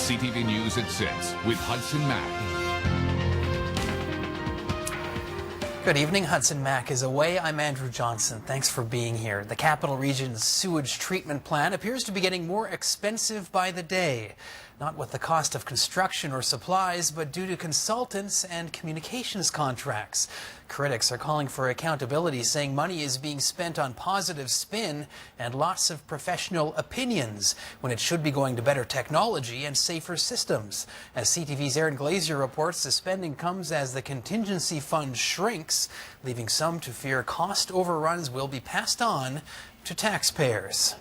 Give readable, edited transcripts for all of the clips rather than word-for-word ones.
CTV News at 6 with Hudson Mack. Good evening. Hudson Mack is away. I'm Andrew Johnson. Thanks for being here. The Capital Region's sewage treatment plant appears to be getting more expensive by the day. Not with the cost of construction or supplies, but due to consultants and communications contracts. Critics are calling for accountability, saying money is being spent on positive spin and lots of professional opinions when it should be going to better technology and safer systems. As CTV's Aaron Glazier reports, the spending comes as the contingency fund shrinks, leaving some to fear cost overruns will be passed on to taxpayers.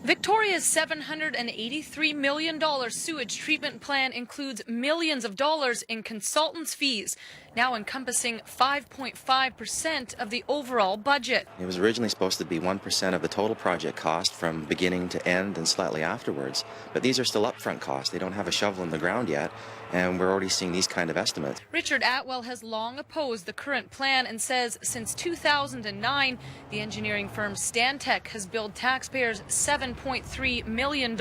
Victoria's $783 million sewage treatment plan includes millions of dollars in consultants' fees, now encompassing 5.5% of the overall budget. It was originally supposed to be 1% of the total project cost from beginning to end and slightly afterwards. But these are still upfront costs. They don't have a shovel in the ground yet, and we're already seeing these kind of estimates. Richard Atwell has long opposed the current plan and says since 2009, the engineering firm Stantec has billed taxpayers $7.3 million.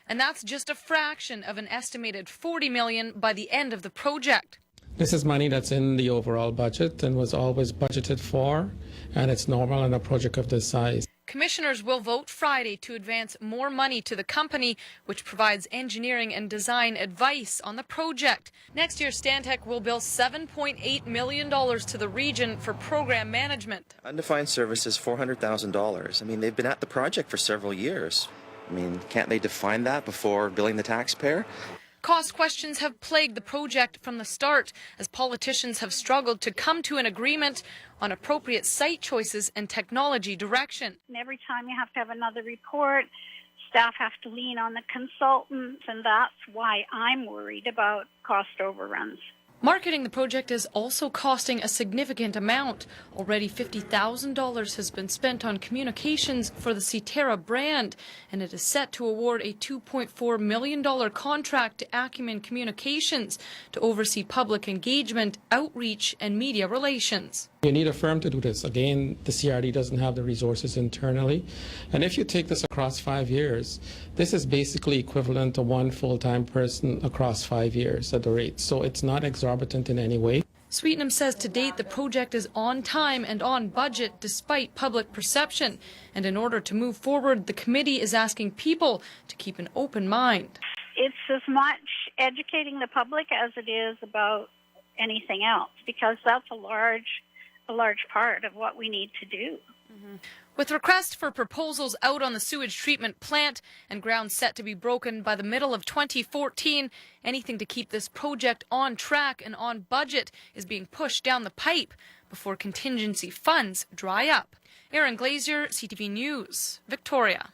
And that's just a fraction of an estimated $40 million by the end of the project. This is money that's in the overall budget and was always budgeted for, and it's normal on a project of this size. Commissioners will vote Friday to advance more money to the company, which provides engineering and design advice on the project. Next year, Stantec will bill $7.8 million to the region for program management. Undefined services, $400,000. I mean, they've been at the project for several years. I mean, can't they define that before billing the taxpayer? Cost questions have plagued the project from the start, as politicians have struggled to come to an agreement on appropriate site choices and technology direction. And every time you have to have another report, staff have to lean on the consultants, and that's why I'm worried about cost overruns. Marketing the project is also costing a significant amount. Already $50,000 has been spent on communications for the Cetera brand, and it is set to award a $2.4 million contract to Acumen Communications to oversee public engagement, outreach, and media relations. You need a firm to do this. Again, the CRD doesn't have the resources internally. And if you take this across 5 years, this is basically equivalent to one full-time person across 5 years at the rate. So it's not exorbitant in any way. Sweetnam says to date the project is on time and on budget despite public perception. And in order to move forward, the committee is asking people to keep an open mind. It's as much educating the public as it is about anything else, because that's a large part of what we need to do. With requests for proposals out on the sewage treatment plant and ground set to be broken by the middle of 2014, anything to keep this project on track and on budget is being pushed down the pipe before contingency funds dry up. Aaron Glazier, CTV News, Victoria.